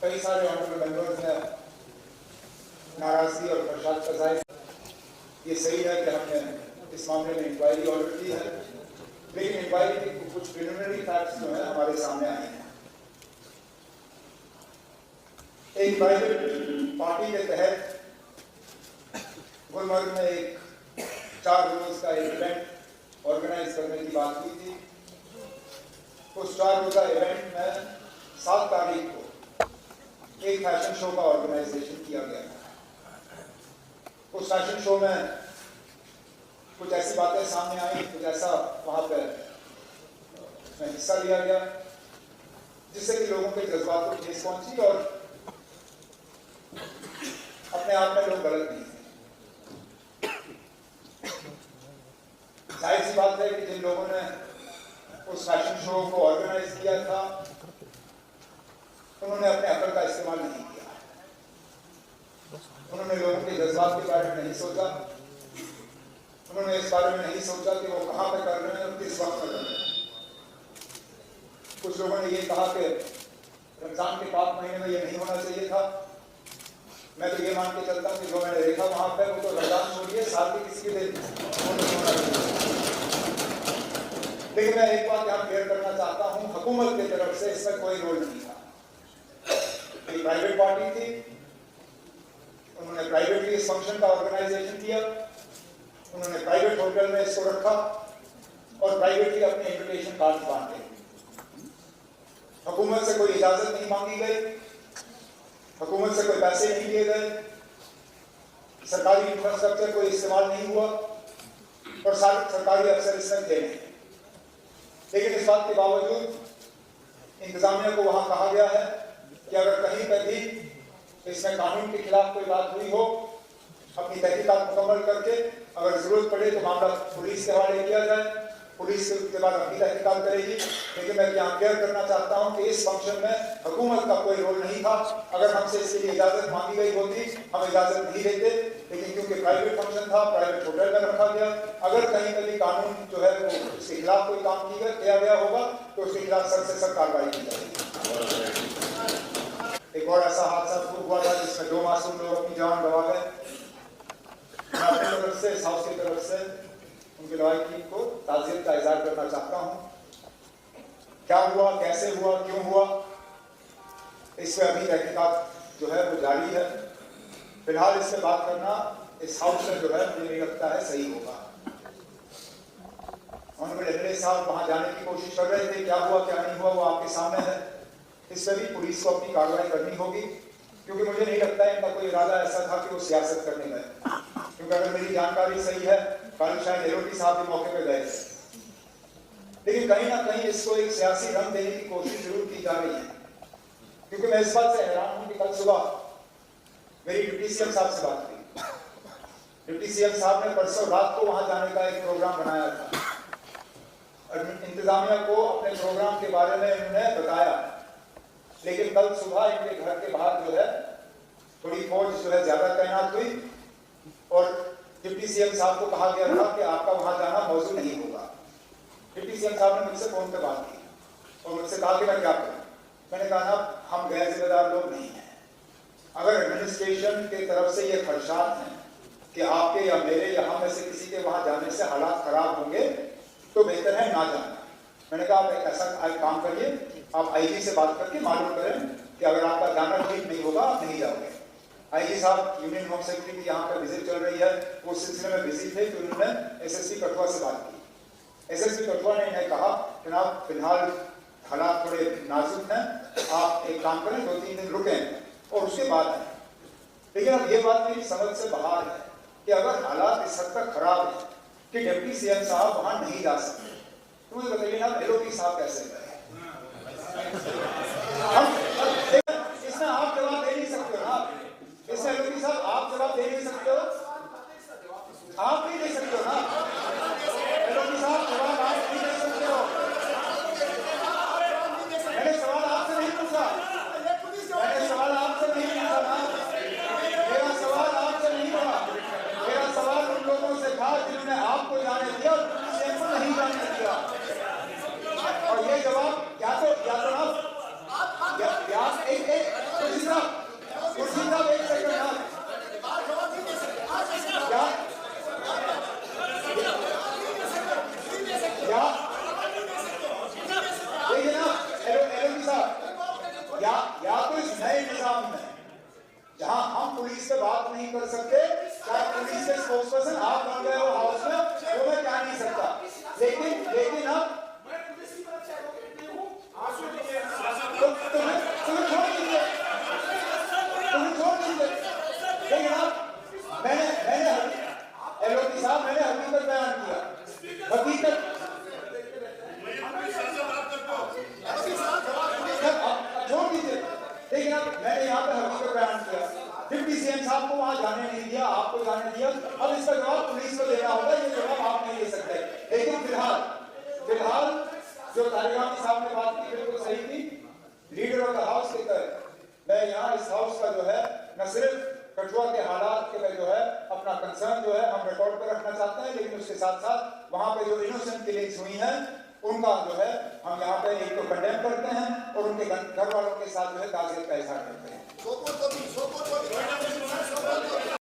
कई सारे honourable members ने नाराजगी और खदशात का जाहिर। ये सही है कि हमने इस मामले में इंक्वायरी ऑर्डर की है, लेकिन इंक्वायरी के कुछ प्रिलिमिनरी फैक्ट्स जो है हमारे सामने आए हैं। एक प्राइवेट पार्टी के तहत गुलमर्ग में एक 4 रोज का एक इवेंट ऑर्गेनाइज करने की बात की थी। उस 4 रोजा इवेंट में 7 तारीख को एक फैशन शो का ऑर्गेनाइजेशन किया गया था। उस फैशन शो में कुछ ऐसी बातें सामने आई, कुछ ऐसा वहां पर हिस्सा लिया गया जिससे कि लोगों के जज्बात को ठेस पहुंची और अपने आप में लोग गलत नहीं थे। जाहिर सी बात है कि जिन लोगों ने उस फैशन शो को ऑर्गेनाइज किया था उन्होंने अपने अकल का इस्तेमाल नहीं किया। उन्होंने लोगों के जज्बात के बारे में नहीं सोचा। उन्होंने इस बारे में नहीं सोचा कि वो कहां पे कर रहे हैं और किस वक्त कर रहे हैं। कुछ लोगों ने ये कहा कि रमजान के पाक महीने में ये नहीं होना चाहिए था। मैं तो ये मान के चलता हूँ कि जो मैंने देखा वहां पर वो तो रमजान छोड़िए साल के किसी के दिन होना चाहिए। लेकिन मैं एक बात यहाँ क्लियर करना चाहता हूँ, हुकूमत की तरफ से इसमें कोई रोल नहीं था। एक प्राइवेट पार्टी थी, उन्होंने प्राइवेटली इस फंक्शन का ऑर्गेनाइजेशन किया, उन्होंने प्राइवेट होटल में इसको रखा और प्राइवेटली अपने इन्विटेशन कार्ड बांटे। हुकूमत से कोई इजाजत नहीं मांगी गई, हुकूमत से कोई पैसे नहीं दिए गए, सरकारी इंफ्रास्ट्रक्चर कोई इस्तेमाल नहीं हुआ और सारे सरकारी अफसर इसमें थे नहीं। लेकिन इस बात के बावजूद इंतजामिया को वहां कहा गया है कि अगर कहीं पर भी इसमें कानून के खिलाफ कोई बात हुई हो, अपनी तहकीकात मुकम्मल करके अगर जरूरत पड़े तो मामला पुलिस के हवाले किया जाए। पुलिस के बाद अपनी तहकीकात करेगी। लेकिन मैं यहाँ क्लियर करना चाहता हूँ कि इस फंक्शन में हुकूमत का कोई रोल नहीं था। अगर हमसे इसके लिए इजाजत मांगी गई होती हम इजाजत नहीं देते, लेकिन क्योंकि प्राइवेट फंक्शन था, प्राइवेट होटल में रखा गया। अगर कहीं कभी कानून जो है वो उसके खिलाफ कोई काम किया गया होगा तो उसके खिलाफ सख्त से सख्त कार्रवाई की जाएगी। एक और ऐसा हादसा हुआ था जिसमें 2 मासूम लोग अपनी जान गंवा गए। मैं अपनी तरफ से, इस हाउस की तरफ से उनके लवाहिकीन को ताज़ियत का इज़हार करना चाहता हूँ। क्या हुआ, कैसे हुआ, क्यों हुआ, इस पर अभी तहकीकात जो है वो जारी है। फिलहाल इस पर बात करना इस हाउस में जो है मुझे नहीं लगता है सही होगा। ऑनरेबल एमएलए साहब वहां जाने की कोशिश कर रहे थे, क्या हुआ क्या नहीं हुआ वो आपके सामने है। इस पर भी पुलिस को अपनी कार्रवाई करनी होगी, क्योंकि मुझे नहीं लगता है इनका कोई इरादा ऐसा था कि वो सियासत करने गए। क्योंकि अगर मेरी जानकारी सही है कल शायद एलओटी साहब भी मौके पर गए थे, लेकिन कहीं ना कहीं इसको एक सियासी रंग देने की कोशिश जरूर की जा रही है। क्योंकि मैं इस बात से हैरान हूं कि कल सुबह मेरी डिप्टी सीएम साहब से बात हुई। डिप्टी सीएम साहब ने परसों रात को वहां जाने का एक प्रोग्राम बनाया था और इंतजामिया को अपने प्रोग्राम के बारे में उन्होंने बताया, लेकिन कल सुबह इनके घर के बाहर जो है थोड़ी फौज जो है ज्यादा तैनात हुई और डिप्टी सीएम साहब को कहा गया था कि आपका वहां जाना मौजूद नहीं होगा। डिप्टी सीएम साहब ने मुझसे फोन पे बात की और मुझसे कहा कि मैं क्या करूं। मैंने कहा ना, हम गैर जिम्मेदार लोग नहीं हैं। अगर एडमिनिस्ट्रेशन की तरफ से ये खदशात हैं कि आपके या मेरे या हम में से किसी के वहां जाने से हालात खराब होंगे तो बेहतर है ना जाना। मैंने कहा आप एक ऐसा काम करिए, आप आईजी से बात करके मालूम करें कि अगर आपका जाना ठीक नहीं होगा आप नहीं जाओगे। आईजी साहब यूनियन होम सेक्रेटरी की यहाँ पर विजिट चल रही है, वो सिलसिले में बिजी थे तो उन्होंने एसएसपी कठुआ से बात की। एसएसपी कठुआ ने इन्हें कहा कि आप फिलहाल हालात थोड़े नाजुक हैं, आप एक काम करें 2-3 दिन रुकें और उसके बाद आए। लेकिन अब ये बात मेरी समझ से बाहर है कि अगर हालात इस हद तक खराब है कि डिप्टी सीएम साहब वहां नहीं जा सकते तो मुझे बताइए ना एलओटी साहब कैसे गए। इसमें आप जवाब दे नहीं सकते हो ना, इसमें एलओटी साहब आप जवाब दे नहीं सकते हो, आप नहीं दे सकते हो ना एलओटी साहब, जवाब आप नहीं दे सकते हो। मैंने सवाल आपसे नहीं पूछा, मैंने सवाल आपसे नहीं पूछा ना, मेरा सवाल आपसे नहीं था, मेरा सवाल उन लोगों से था जिन्होंने आपको जाने दिया और सीएम को नहीं जाने दिया। और ये जवाब साहब, या तो इस नए निजाम में जहां हम पुलिस से बात नहीं कर सकते, चाहे पुलिस के स्पोक्सपर्सन आप बन गए हो हाउस में, वो मैं कह नहीं सकता, लेकिन अब तुम्हें छोड़ दीजिए, लेकिन अब मैंने एलओपी साहब, मैंने हकीकत बयान किया, हकीकत छोड़ दीजिए, लेकिन अब मैंने यहाँ पे हकीकत बयान किया, डिप्टी सीएम साहब को वहां जाने नहीं दिया, आपको जाने दिया, अब इसका जवाब पुलिस को देना होगा, ये जवाब आप नहीं दे सकते। लेकिन फिलहाल जो तारिगामी साहब ने बात की बिल्कुल सही थी, लीडर ऑफ द हाउस के तहत मैं यहाँ इस हाउस का जो है न सिर्फ कठुआ के हालात के में जो है अपना कंसर्न जो है हम रिकॉर्ड पर रखना चाहते हैं, लेकिन उसके साथ साथ वहां पे जो इनोसेंट किलिंग्स हुई हैं उनका जो है हम यहाँ पे एक तो कंडेम करते हैं और उनके घर वालों के साथ जो है ताज़ियत का इजहार करते हैं।